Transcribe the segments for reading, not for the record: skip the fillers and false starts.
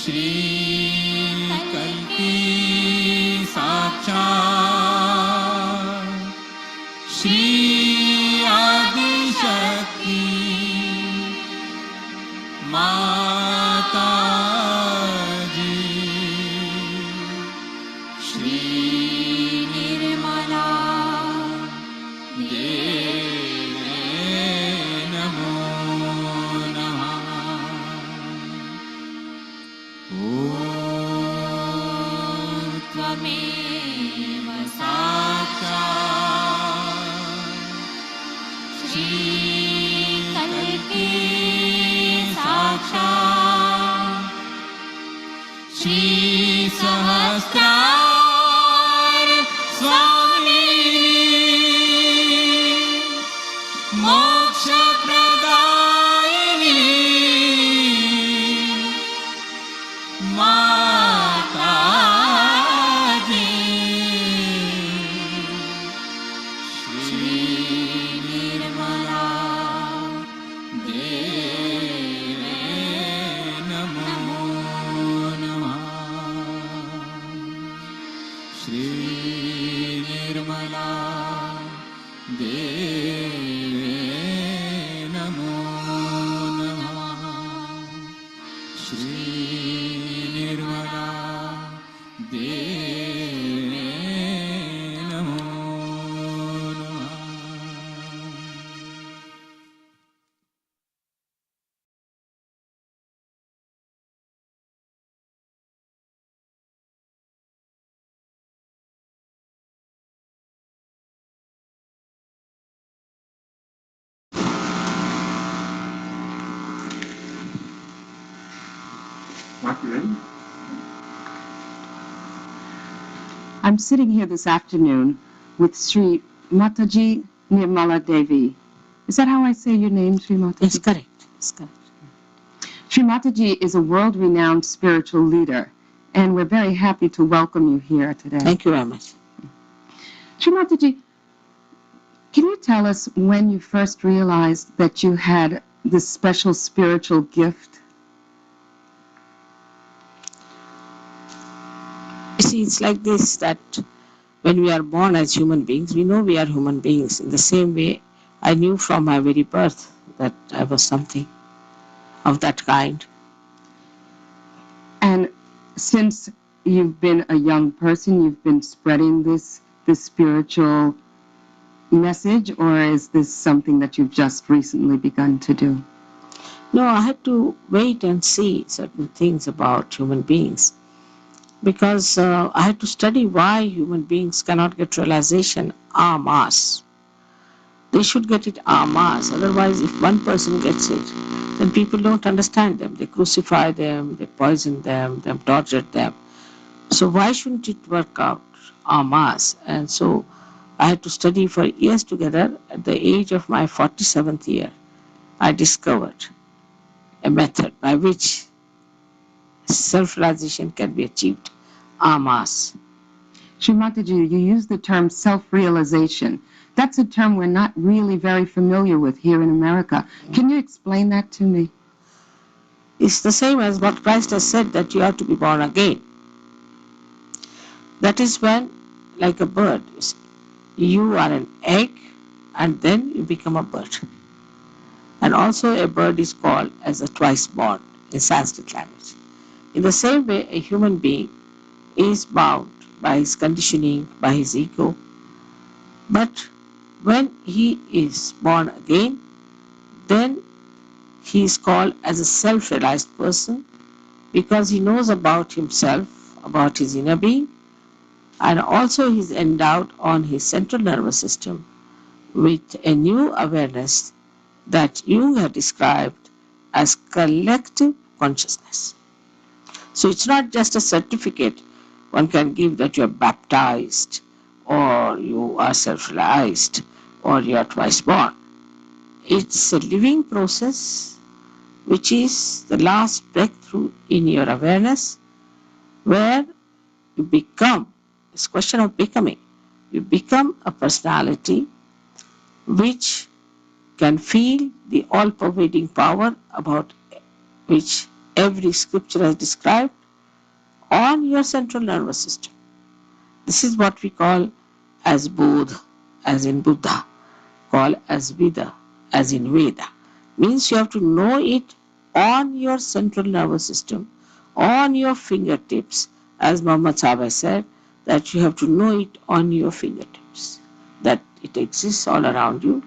Shri Kalki Sahaja Shri Adi Shakti Mataji Shri Nirmala Deve Namo Namah Om Tvameva Sakshat Shri Kalki Sahaja Shri Sahasrar Swamini Moksha Pradayini Mataji Shri Nirmala Deve Namo Namah Shri Nirmala Deve Namo Namah Shri Nirmala Deve Namo Namah. I'm sitting here this afternoon with Shri Mataji Nirmala Devi. Is that how I say your name, Shri Mataji? It's correct. It's correct. Shri Mataji is a world-renowned spiritual leader, and we're very happy to welcome you here today. Thank you very much. Shri Mataji, can you tell us when you first realized that you had this special spiritual gift? You see, it's like this, that when we are born as human beings, we know we are human beings. In the same way, I knew from my very birth that I was something of that kind. And since you've been a young person, you've been spreading this spiritual message, or is this something that you've just recently begun to do? No, I had to wait and see certain things about human beings, because I had to study why human beings cannot get realization en masse. They should get it en masse. Otherwise, if one person gets it, then people don't understand them. They crucify them, they poison them, they torture them. So why shouldn't it work out en masse? And so I had to study for years together. At the age of my 47th year, I discovered a method by which self-realization can be achieved en masse. Shri Mataji, you use the term self-realization. That's a term we're not really very familiar with here in America. Can you explain that to me? It's the same as what Christ has said, that you have to be born again. That is when, like a bird, you are an egg and then you become a bird. And also a bird is called as a twice born in Sanskrit language. In the same way, a human being is bound by his conditioning, by his ego. But when he is born again, then he is called as a self-realized person, because he knows about himself, about his inner being, and also he is endowed on his central nervous system with a new awareness that Jung had described as collective consciousness. So it's not just a certificate one can give that you are baptized, or you are self-realized, or you are twice born. It's a living process which is the last breakthrough in your awareness, where you become, it's a question of becoming, you become a personality which can feel the all-pervading power about which every scripture has described on your central nervous system. This is what we call as Bodh, as in Buddha, call as Vida, as in Veda. Means you have to know it on your central nervous system, on your fingertips, as Muhammad Sahaba said, that you have to know it on your fingertips, that it exists all around you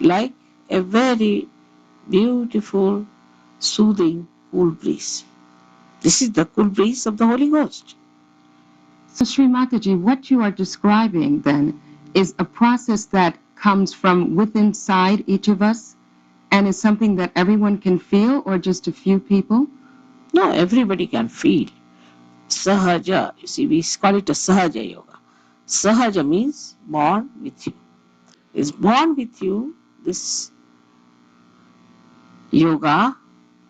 like a very beautiful, soothing, cool breeze. This is the cool breeze of the Holy Ghost. So, Shri Mataji, what you are describing then is a process that comes from within inside each of us and is something that everyone can feel, or just a few people? No, everybody can feel. Sahaja, you see, we call it a Sahaja yoga. Sahaja means born with you. Is born with you, this yoga,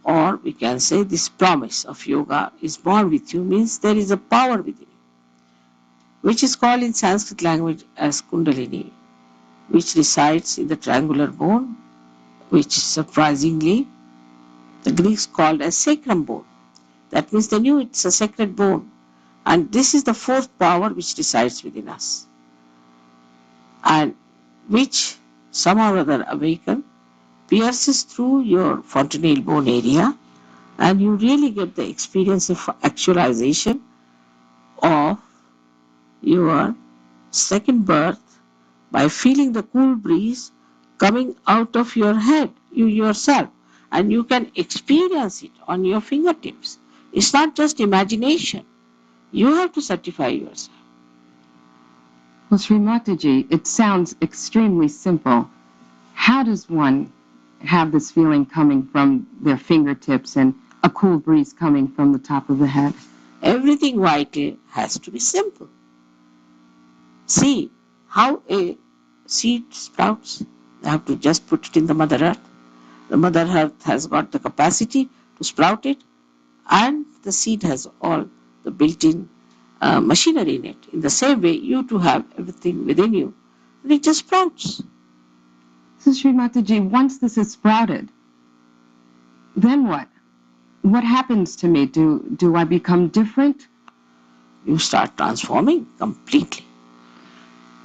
or we can say this promise of yoga is born with you, means there is a power within you, which is called in Sanskrit language as Kundalini, which resides in the triangular bone, which surprisingly the Greeks called as sacrum bone. That means they knew it's a sacred bone. And this is the fourth power which resides within us, and which somehow or other awaken, pierces through your fontanelle bone area, and you really get the experience of actualization of your second birth by feeling the cool breeze coming out of your head, you yourself, and you can experience it on your fingertips. It's not just imagination. You have to certify yourself. Well, Shri Mataji, it sounds extremely simple. How does one have this feeling coming from their fingertips and a cool breeze coming from the top of the head? Everything vital has to be simple. See how a seed sprouts. You have to just put it in the Mother Earth. The Mother Earth has got the capacity to sprout it, and the seed has all the built-in machinery in it. In the same way, you too have everything within you, and it just sprouts. So, Shri Mataji, once this is sprouted, then what? What happens to me? Do I become different? You start transforming completely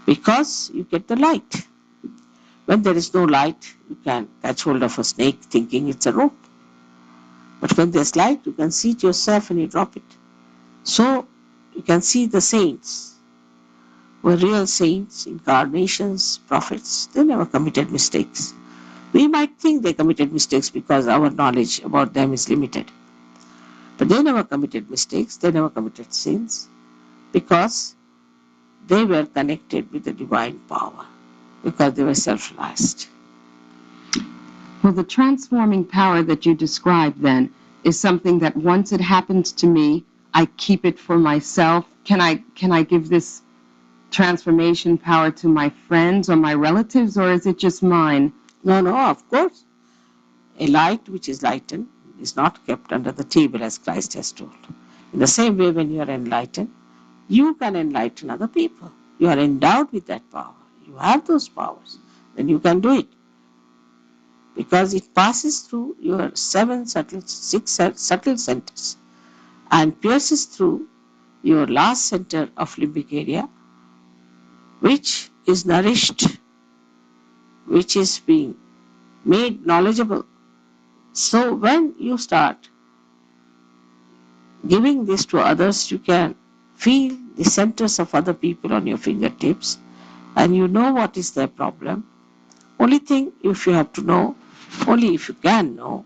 because you get the light. When there is no light, you can catch hold of a snake thinking it's a rope. But when there's light, you can see it yourself and you drop it. So you can see the saints were real saints, incarnations, prophets. They never committed mistakes. We might think they committed mistakes because our knowledge about them is limited. But they never committed mistakes, they never committed sins, because they were connected with the divine power, because they were self-realized. Well, the transforming power that you described then is something that once it happens to me, I keep it for myself. Can I give this transformation power to my friends or my relatives, or is it just mine? No, of course. A light which is lightened is not kept under the table, as Christ has told. In the same way, when you are enlightened, you can enlighten other people. You are endowed with that power. You have those powers. Then you can do it. Because it passes through your six subtle centers and pierces through your last center of limbic area, which is nourished, which is being made knowledgeable. So when you start giving this to others, you can feel the centers of other people on your fingertips, and you know what is their problem. Only thing, if you have to know, only if you can know,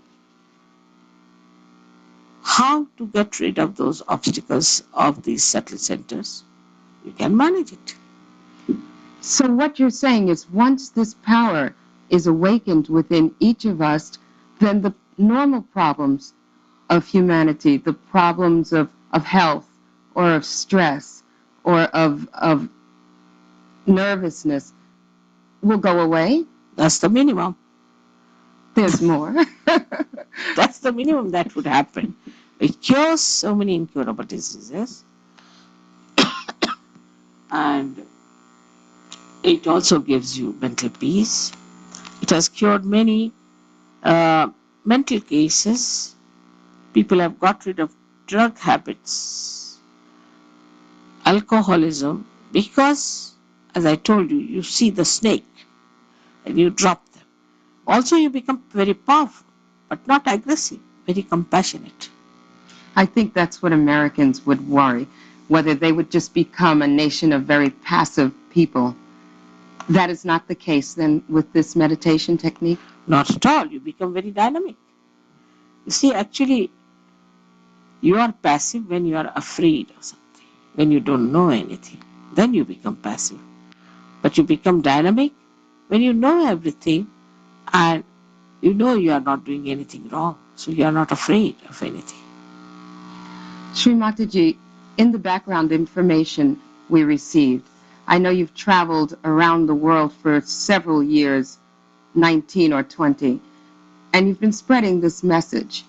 how to get rid of those obstacles of these subtle centers, you can manage it. So what you're saying is once this power is awakened within each of us, then the normal problems of humanity, the problems of health or of stress or of nervousness will go away? That's the minimum. There's more. That's the minimum that would happen. It cures so many incurable diseases, and it also gives you mental peace. It has cured many mental cases People have got rid of drug habits, alcoholism, because, as I told you, you see the snake and you drop them. Also, you become very powerful, but not aggressive, very compassionate. I think that's what Americans would worry, whether they would just become a nation of very passive people. That is not the case then with this meditation technique? Not at all. You become very dynamic. You see, actually, you are passive when you are afraid of something, when you don't know anything. Then you become passive. But you become dynamic when you know everything and you know you are not doing anything wrong. So you are not afraid of anything. Shri Mataji, in the background information we received, I know you've traveled around the world for several years, 19 or 20, and you've been spreading this message.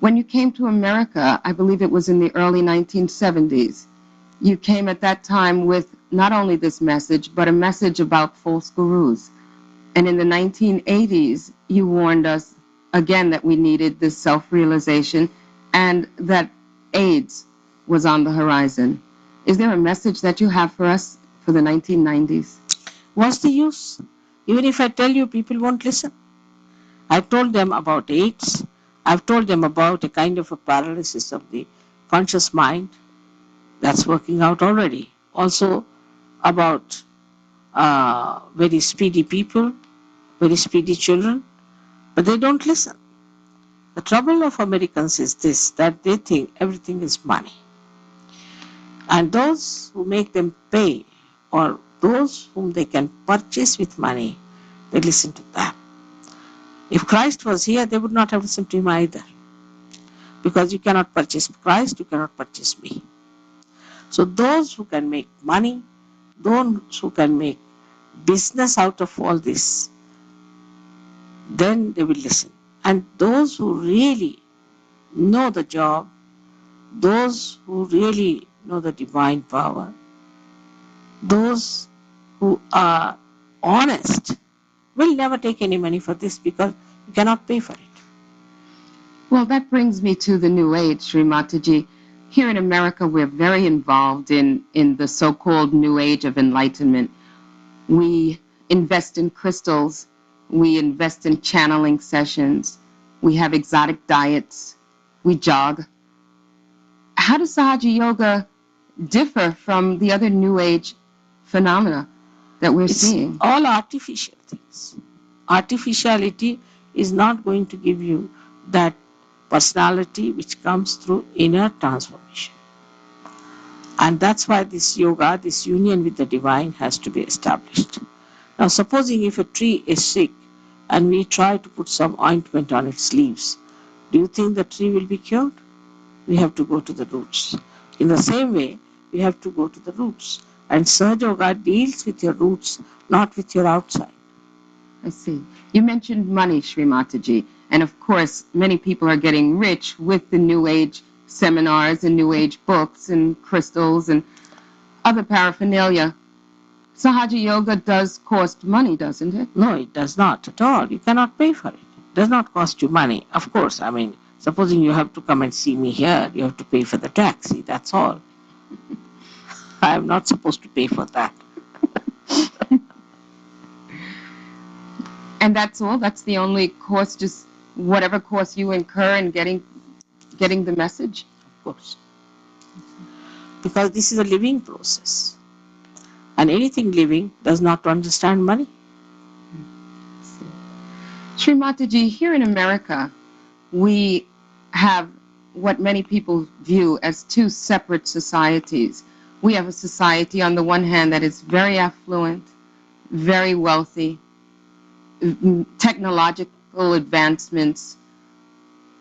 When you came to America, I believe it was in the early 1970s, you came at that time with not only this message, but a message about false gurus. And in the 1980s, you warned us again that we needed this self-realization and that AIDS was on the horizon. Is there a message that you have for us for the 1990s? What's the use? Even if I tell you, people won't listen. I've told them about AIDS. I've told them about a kind of a paralysis of the conscious mind that's working out already. Also about very speedy people, very speedy children, but they don't listen. The trouble of Americans is this, that they think everything is money. And those who make them pay, or those whom they can purchase with money, they listen to them. If Christ was here, they would not have listened to him either. Because you cannot purchase Christ, you cannot purchase me. So those who can make money, those who can make business out of all this, then they will listen. And those who really know the job, those who really know the divine power, those who are honest, will never take any money for this because you cannot pay for it. Well, that brings me to the New Age, Shri Mataji. Here in America, we're very involved in the so-called New Age of enlightenment. We invest in crystals. We invest in channeling sessions. We have exotic diets. We jog. How does Sahaja Yoga differ from the other New Age phenomena that we're seeing? All artificial things. Artificiality is not going to give you that personality which comes through inner transformation. And that's why this yoga, this union with the divine has to be established. Now supposing if a tree is sick and we try to put some ointment on its leaves, do you think the tree will be cured? We have to go to the roots. In the same way, we have to go to the roots. And Sahaja Yoga deals with your roots, not with your outside. I see. You mentioned money, Shri Mataji. And of course, many people are getting rich with the New Age seminars and New Age books and crystals and other paraphernalia. Sahaja Yoga does cost money, doesn't it? No, it does not at all. You cannot pay for it. It does not cost you money. Of course, I mean, supposing you have to come and see me here, you have to pay for the taxi, that's all. I am not supposed to pay for that. And that's all? That's the only cost, just whatever cost you incur in getting the message? Of course. Because this is a living process. And anything living does not understand money. Shri Mataji, here in America, we have what many people view as two separate societies. We have a society on the one hand that is very affluent, very wealthy, technological advancements.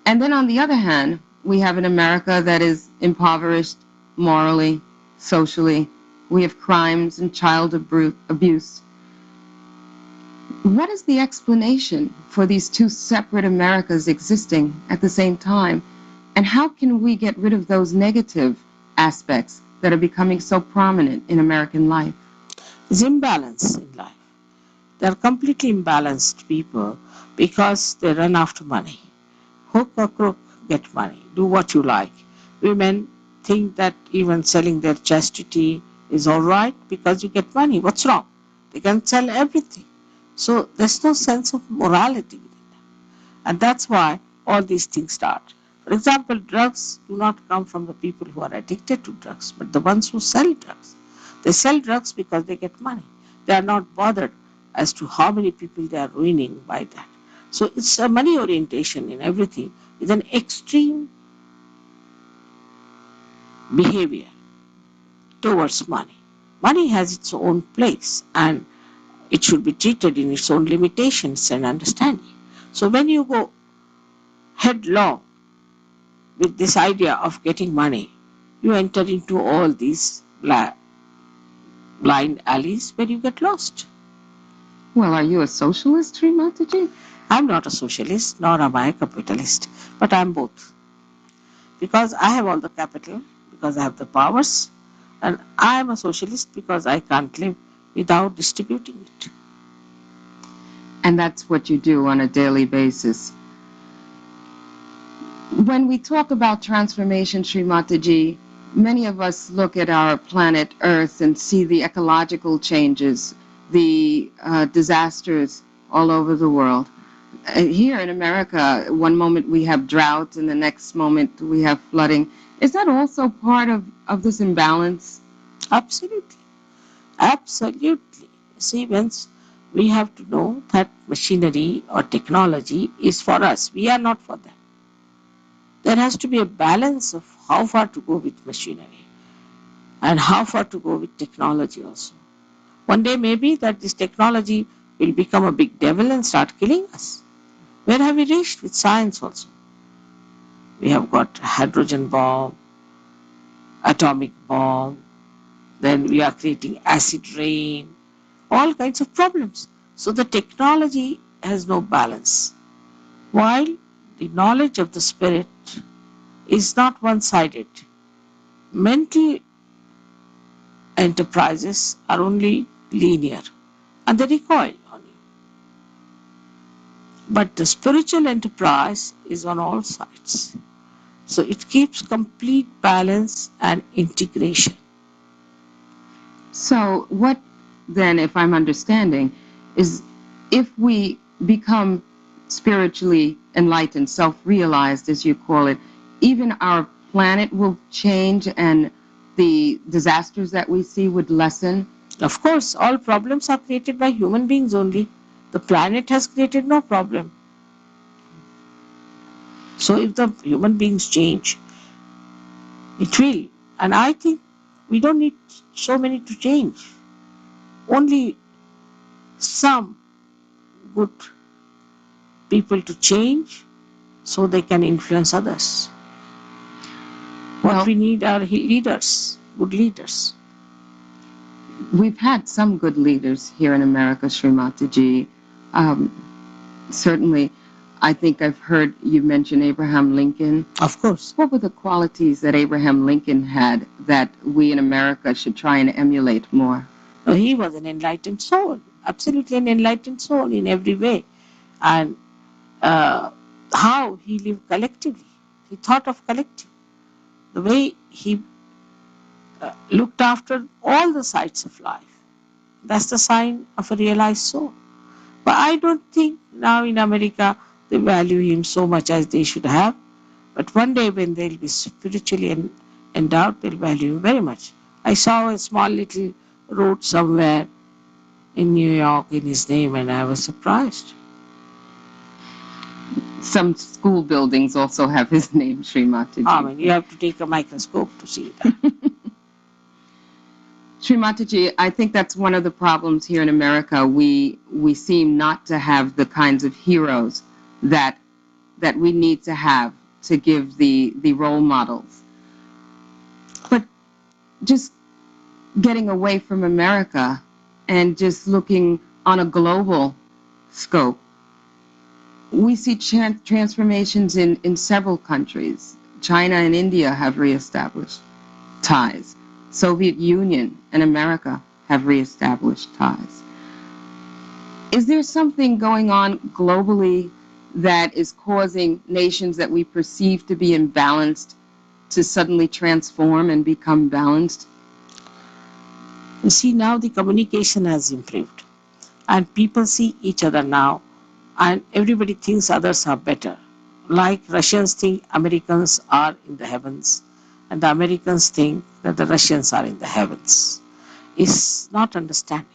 And then on the other hand, we have an America that is impoverished morally, socially. We have crimes and child abuse. What is the explanation for these two separate Americas existing at the same time? And how can we get rid of those negative aspects that are becoming so prominent in American life? There's imbalance in life. They are completely imbalanced people because they run after money. Hook or crook, get money. Do what you like. Women think that even selling their chastity is all right because you get money. What's wrong? They can sell everything. So there's no sense of morality within them. And that's why all these things start. For example, drugs do not come from the people who are addicted to drugs, but the ones who sell drugs. They sell drugs because they get money. They are not bothered as to how many people they are ruining by that. So it's a money orientation in everything. It's an extreme behavior towards money. Money has its own place and it should be treated in its own limitations and understanding. So when you go headlong with this idea of getting money, you enter into all these blind alleys where you get lost. Well, are you a socialist, Shri Mataji? I'm not a socialist, nor am I a capitalist, but I'm both. Because I have all the capital, because I have the powers, and I am a socialist because I can't live without distributing it. And that's what you do on a daily basis. When we talk about transformation, Shri Mataji, many of us look at our planet Earth and see the ecological changes, the disasters all over the world. Here in America, one moment we have drought and the next moment we have flooding. Is that also part of this imbalance? Absolutely. Absolutely. See, once we have to know that machinery or technology is for us. We are not for them. There has to be a balance of how far to go with machinery and how far to go with technology also. One day maybe that this technology will become a big devil and start killing us. Where have we reached with science also? We have got hydrogen bomb, atomic bomb, then we are creating acid rain, all kinds of problems. So the technology has no balance. While the knowledge of the spirit is not one-sided. Mental enterprises are only linear and they recoil on you. But the spiritual enterprise is on all sides. So it keeps complete balance and integration. So what then, if I'm understanding, is if we become spiritually enlightened, self-realized as you call it, even our planet will change and the disasters that we see would lessen? Of course, all problems are created by human beings only. The planet has created no problem. So if the human beings change, it will. And I think we don't need so many to change. Only some good people to change so they can influence others. What we need are leaders, good leaders. We've had some good leaders here in America, Shri Mataji. Certainly, I think I've heard you mention Abraham Lincoln. Of course. What were the qualities that Abraham Lincoln had that we in America should try and emulate more? No, he was an enlightened soul, absolutely an enlightened soul in every way. And how he lived collectively. He thought of collective. The way he looked after all the sides of life. That's the sign of a realized soul. But I don't think now in America they value him so much as they should have. But one day when they'll be spiritually endowed, they'll value him very much. I saw a small little road somewhere in New York in his name and I was surprised. Some school buildings also have his name, Shri Mataji. I mean, you have to take a microscope to see that. Shri Mataji, I think that's one of the problems here in America. We seem not to have the kinds of heroes that we need to have to give the role models. But just getting away from America and just looking on a global scope, we see transformations in several countries. China and India have reestablished ties. Soviet Union and America have reestablished ties. Is there something going on globally that is causing nations that we perceive to be imbalanced to suddenly transform and become balanced? You see, now the communication has improved and people see each other now and everybody thinks others are better. Like Russians think Americans are in the heavens and the Americans think that the Russians are in the heavens. It's not understanding.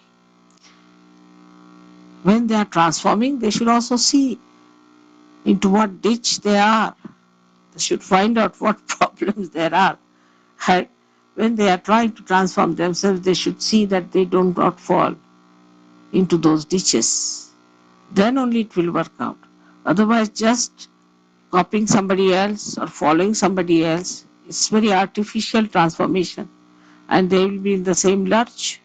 When they are transforming, they should also see into what ditch they are. They should find out what problems there are. And when they are trying to transform themselves, they should see that they do not fall into those ditches. Then only it will work out. Otherwise, just copying somebody else or following somebody else, it's very artificial transformation. And they will be in the same lurch.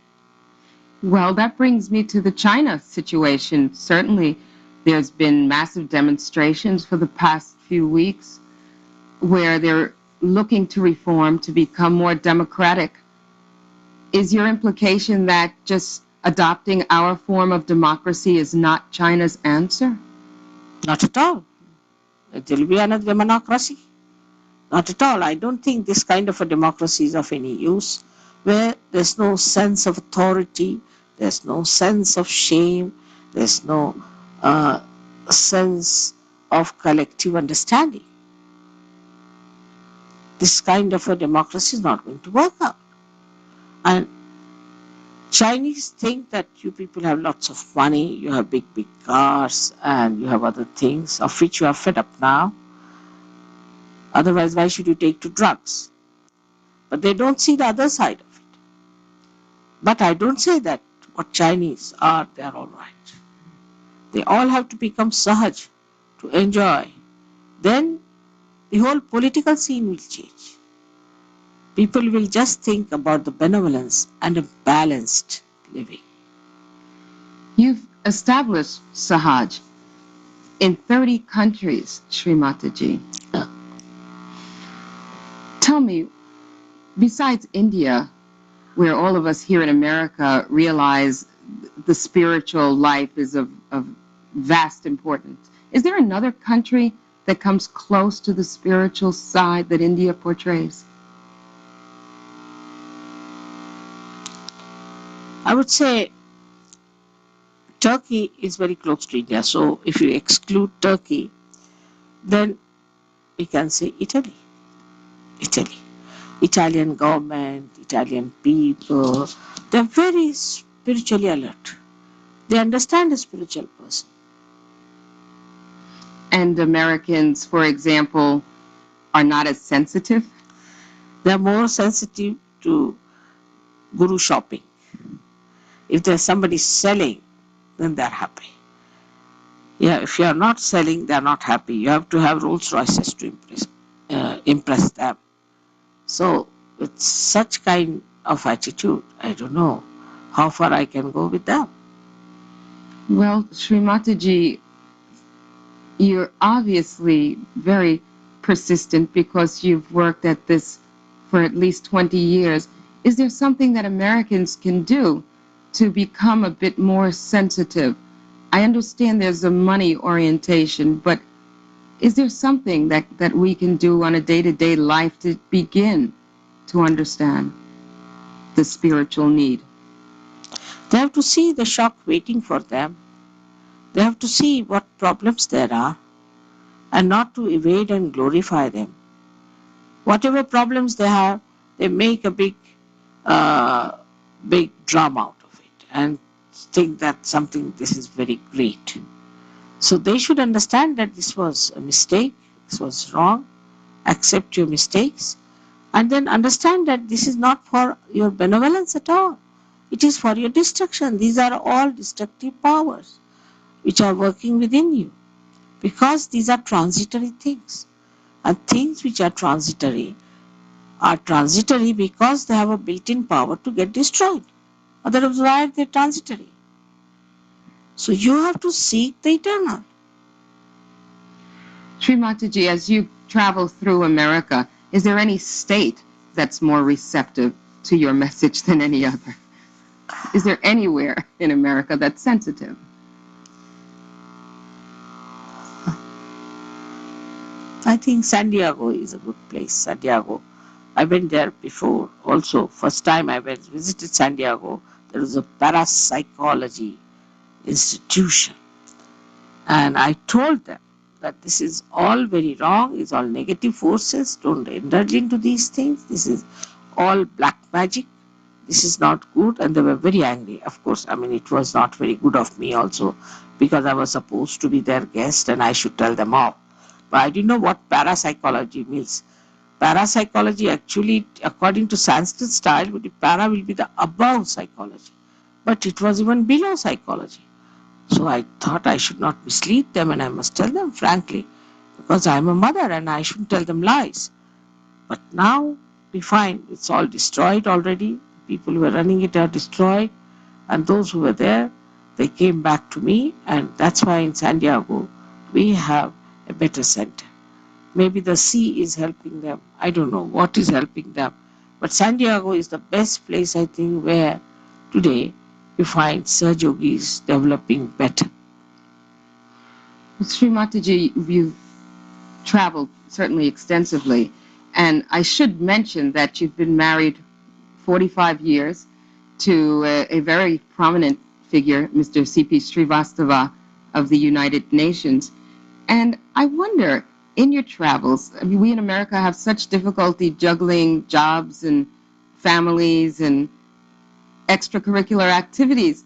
Well, that brings me to the China situation. Certainly, there's been massive demonstrations for the past few weeks where they're looking to reform to become more democratic. Is your implication that just adopting our form of democracy is not China's answer? Not at all. It will be another democracy. Not at all. I don't think this kind of a democracy is of any use, where there's no sense of authority, there's no sense of shame, there's no sense of collective understanding. This kind of a democracy is not going to work out. And Chinese think that you people have lots of money, you have big, big cars, and you have other things of which you are fed up now. Otherwise, why should you take to drugs? But they don't see the other side of it. But I don't say that what Chinese are, they are all right. They all have to become Sahaja to enjoy. Then the whole political scene will change. People will just think about the benevolence and a balanced living. You've established Sahaj in 30 countries, Shri Mataji. Tell me, besides India, where all of us here in America realize the spiritual life is of vast importance, is there another country that comes close to the spiritual side that India portrays? I would say Turkey is very close to India. So if you exclude Turkey, then we can say Italy. Italian government, Italian people, they're very spiritually alert. They understand a spiritual person. And Americans, for example, are not as sensitive? They're more sensitive to guru shopping. If there's somebody selling, then they're happy. Yeah, if you're not selling, they're not happy. You have to have Rolls Royces to impress them. So with such kind of attitude, I don't know how far I can go with them. Well, Shri Mataji, you're obviously very persistent because you've worked at this for at least 20 years. Is there something that Americans can do to become a bit more sensitive? I understand there's a money orientation, but is there something that we can do on a day-to-day life to begin to understand the spiritual need? They have to see the shock waiting for them. They have to see what problems there are and not to evade and glorify them. Whatever problems they have, they make a big drama out of it and think that this is very great. So they should understand that this was a mistake, this was wrong, accept your mistakes, and then understand that this is not for your benevolence at all. It is for your destruction. These are all destructive powers which are working within you, because these are transitory things. And things which are transitory because they have a built-in power to get destroyed. Otherwise, why are they transitory? So you have to seek the eternal. Shri Mataji, as you travel through America, is there any state that's more receptive to your message than any other? Is there anywhere in America that's sensitive? I think San Diego is a good place. San Diego. I went there before also. First time I visited San Diego, there was a parapsychology institution. And I told them that this is all very wrong, it's all negative forces, don't indulge into these things, this is all black magic, this is not good, and they were very angry. Of course, I mean, it was not very good of me also, because I was supposed to be their guest and I should tell them off. But I didn't know what parapsychology means. Parapsychology actually, according to Sanskrit style, para will be the above psychology, but it was even below psychology. So I thought I should not mislead them and I must tell them frankly, because I am a mother and I shouldn't tell them lies. But now we find it's all destroyed already. People who were running it are destroyed, and those who were there, they came back to me, and that's why in San Diego we have a better center. Maybe the sea is helping them. I don't know what is helping them. But San Diego is the best place, I think, where today you find Sahaja Yogis developing better. Shri Mataji, you've traveled certainly extensively, and I should mention that you've been married 45 years to a very prominent figure, Mr. C.P. Srivastava of the United Nations. And I wonder, in your travels, I mean, we in America have such difficulty juggling jobs and families and extracurricular activities.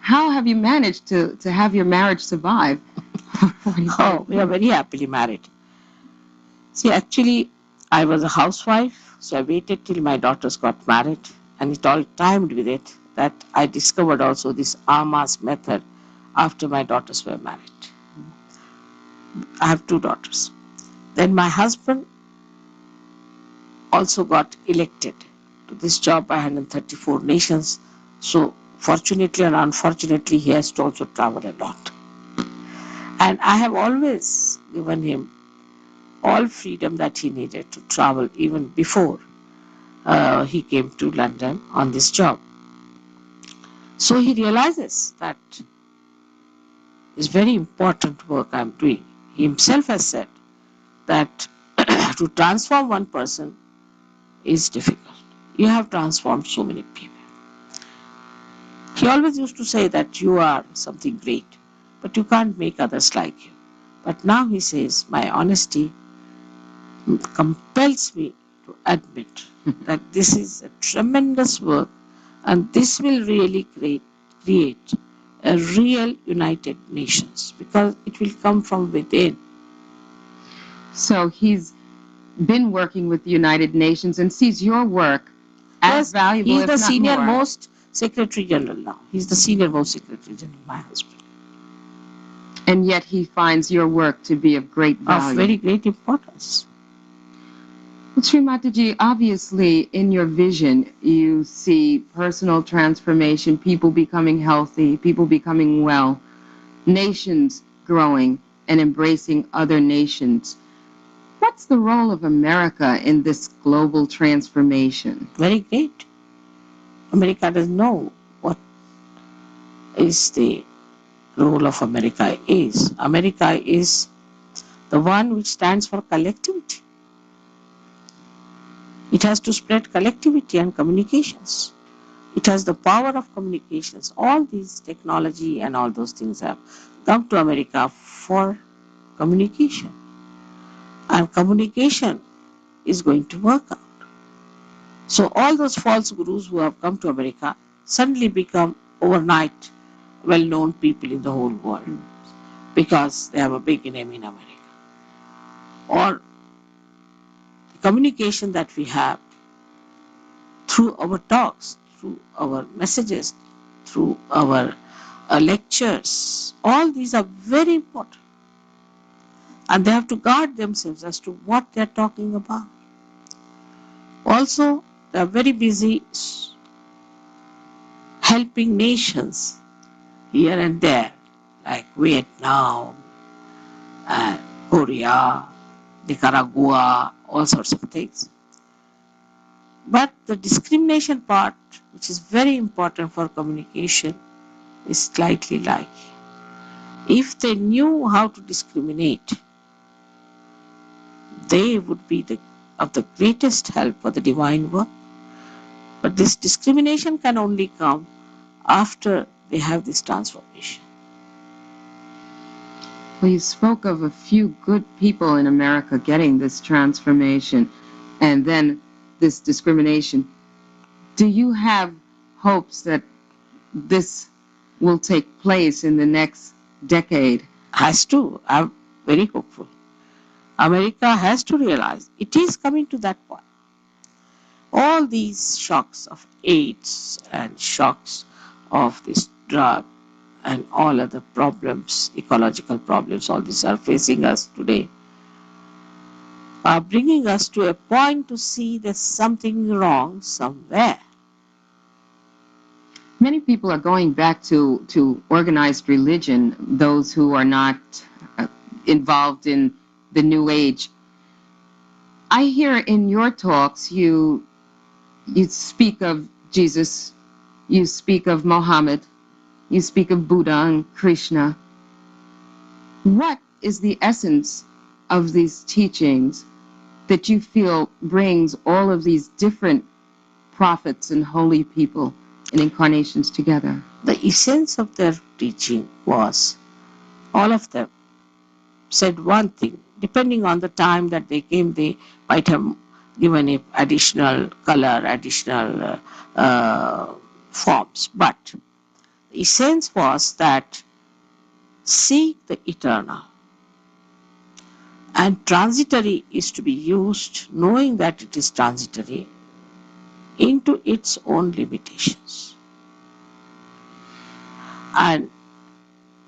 How have you managed to have your marriage survive? Oh, we are very happily married. See, actually, I was a housewife, so I waited till my daughters got married, and it all timed with it that I discovered also this Ama's method after my daughters were married. I have 2 daughters. Then my husband also got elected to this job by 134 nations. So fortunately and unfortunately, he has to also travel a lot. And I have always given him all freedom that he needed to travel even before he came to London on this job. So he realizes that it's very important work I'm doing. He himself has said that to transform one person is difficult. You have transformed so many people. He always used to say that you are something great, but you can't make others like you. But now he says, my honesty compels me to admit that this is a tremendous work, and this will really create a real United Nations, because it will come from within. So he's been working with the United Nations and sees your work as valuable, he's if the not senior more. most Secretary General now. He's the senior most Secretary General, my husband. And yet he finds your work to be of great value. Of very great importance. Well, Shri Mataji, obviously in your vision you see personal transformation, people becoming healthy, people becoming well, nations growing and embracing other nations. What's the role of America in this global transformation? Very great. America doesn't know what is the role of America is. America is the one which stands for collectivity. It has to spread collectivity and communications. It has the power of communications. All these technology and all those things have come to America for communication. And communication is going to work out. So all those false gurus who have come to America suddenly become overnight well-known people in the whole world because they have a big name in America. Or the communication that we have through our talks, through our messages, through our lectures, all these are very important. And they have to guard themselves as to what they are talking about. Also, they are very busy helping nations here and there, like Vietnam, and Korea, Nicaragua, all sorts of things. But the discrimination part, which is very important for communication, is slightly like, if they knew how to discriminate, they would be of the greatest help for the divine work. But this discrimination can only come after they have this transformation. Well, you spoke of a few good people in America getting this transformation and then this discrimination. Do you have hopes that this will take place in the next decade? Has to. I'm very hopeful. America has to realize it is coming to that point. All these shocks of AIDS and shocks of this drug and all other problems, ecological problems, all these are facing us today, are bringing us to a point to see there's something wrong somewhere. Many people are going back to organized religion, those who are not involved in the New Age. I hear in your talks you speak of Jesus, you speak of Mohammed, you speak of Buddha and Krishna. What is the essence of these teachings that you feel brings all of these different prophets and holy people and incarnations together? The essence of their teaching was, all of them said one thing. Depending on the time that they came, they might have given it additional color, additional forms. But the essence was that seek the eternal. And transitory is to be used, knowing that it is transitory, into its own limitations. And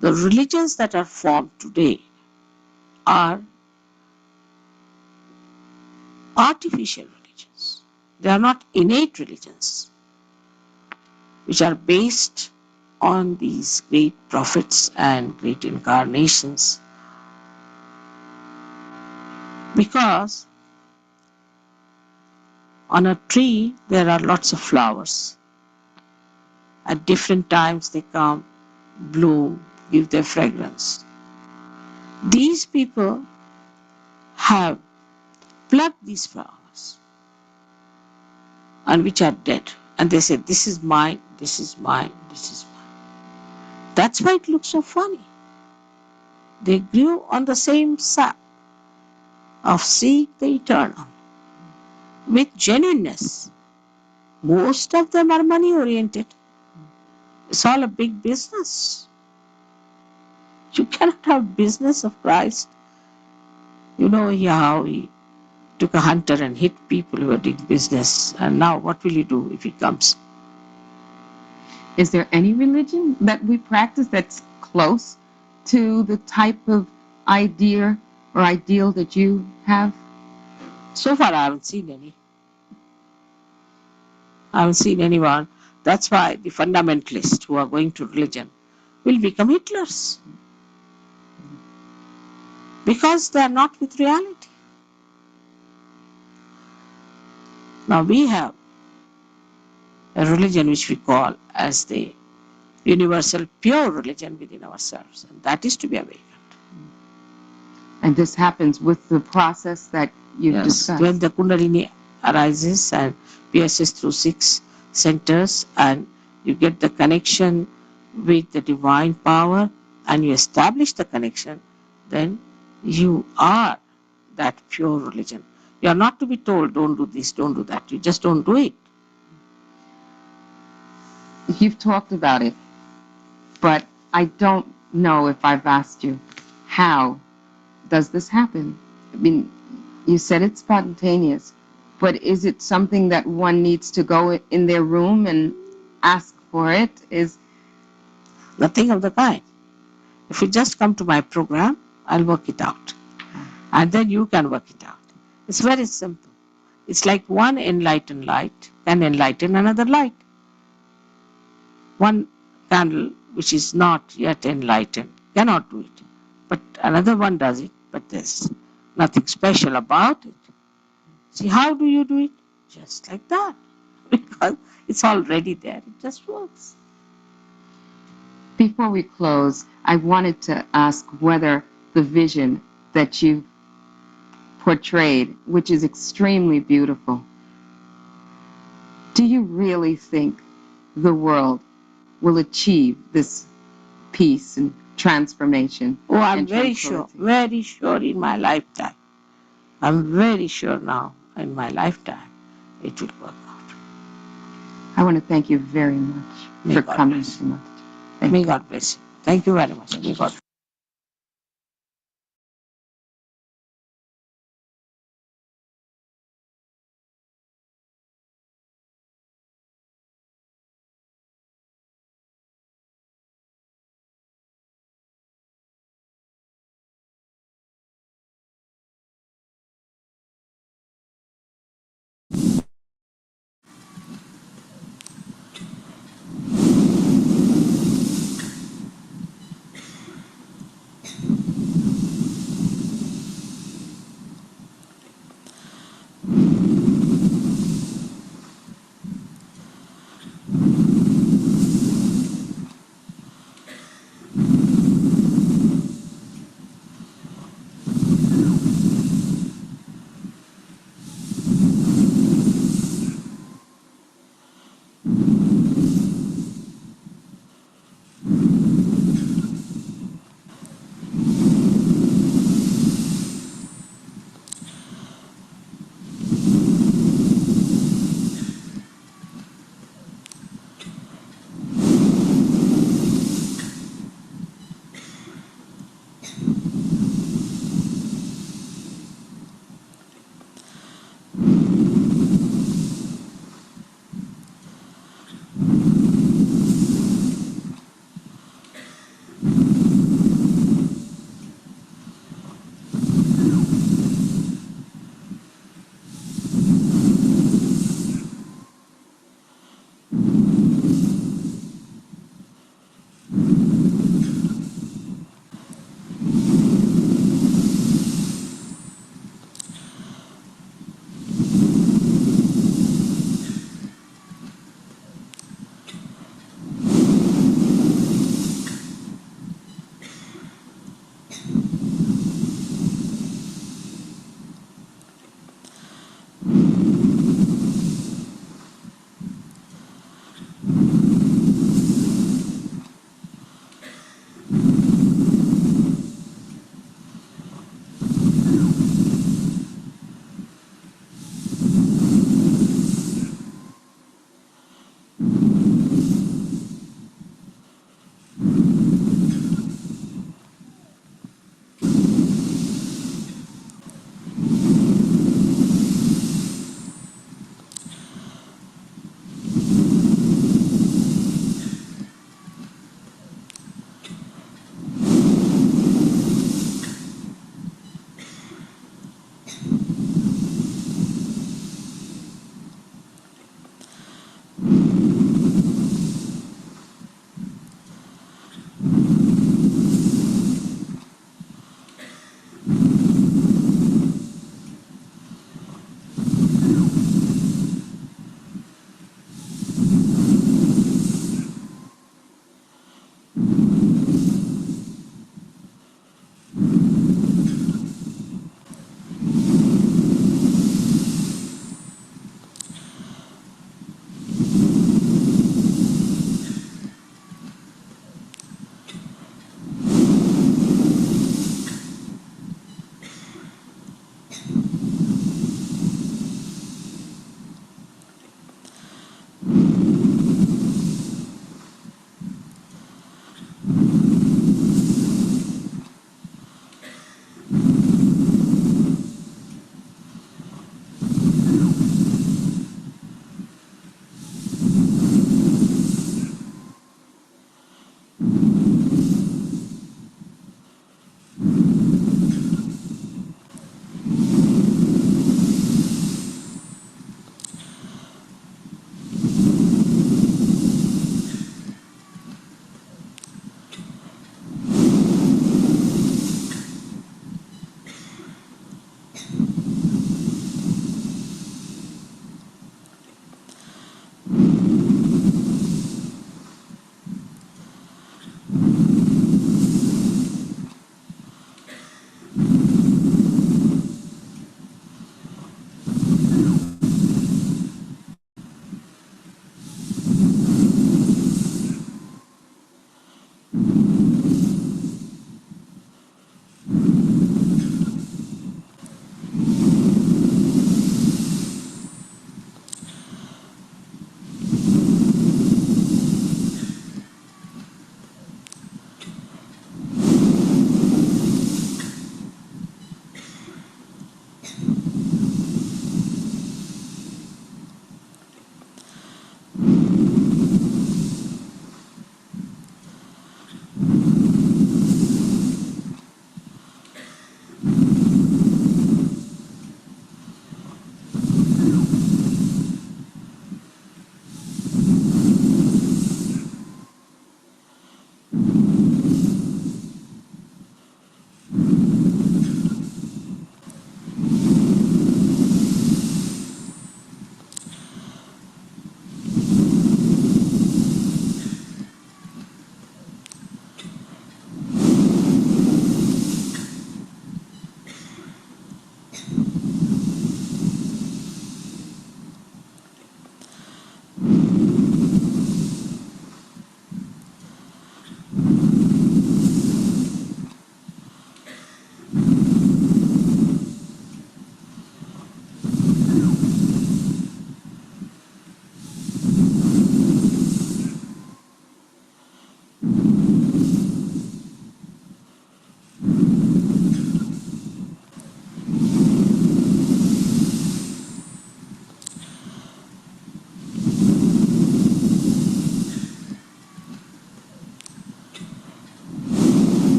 the religions that are formed today are artificial religions. They are not innate religions, which are based on these great prophets and great incarnations. Because on a tree there are lots of flowers. At different times they come, bloom, give their fragrance. These people have plucked these flowers and which are dead, and they say, this is mine, this is mine, this is mine. That's why it looks so funny. They grew on the same sap of seek the eternal with genuineness. Most of them are money oriented. It's all a big business. You cannot have business of Christ. You know how he took a hunter and hit people who were doing business. And now what will he do if he comes? Is there any religion that we practice that's close to the type of idea or ideal that you have? So far I haven't seen any. I haven't seen anyone. That's why the fundamentalists who are going to religion will become Hitlers. Because they are not with reality. Now we have a religion which we call as the universal pure religion within ourselves, and that is to be awakened. And this happens with the process that you've discussed. When the Kundalini arises and pierces through 6 centers and you get the connection with the divine power and you establish the connection, then you are that pure religion. You are not to be told, don't do this, don't do that. You just don't do it. You've talked about it, but I don't know if I've asked you, how does this happen? I mean, you said it's spontaneous, but is it something that one needs to go in their room and ask for it? Is nothing of the kind. If you just come to my program, I'll work it out. And then you can work it out. It's very simple. It's like one enlightened light can enlighten another light. One candle which is not yet enlightened cannot do it. But another one does it, but there's nothing special about it. See, how do you do it? Just like that. Because it's already there. It just works. Before we close, I wanted to ask whether the vision that you've portrayed, which is extremely beautiful. Do you really think the world will achieve this peace and transformation? Oh, I'm and very sure in my lifetime. I'm very sure now in my lifetime it will work out. I want to thank you very much May for God coming bless to you. Mataji. Thank May you. God bless you. Thank you very much. May God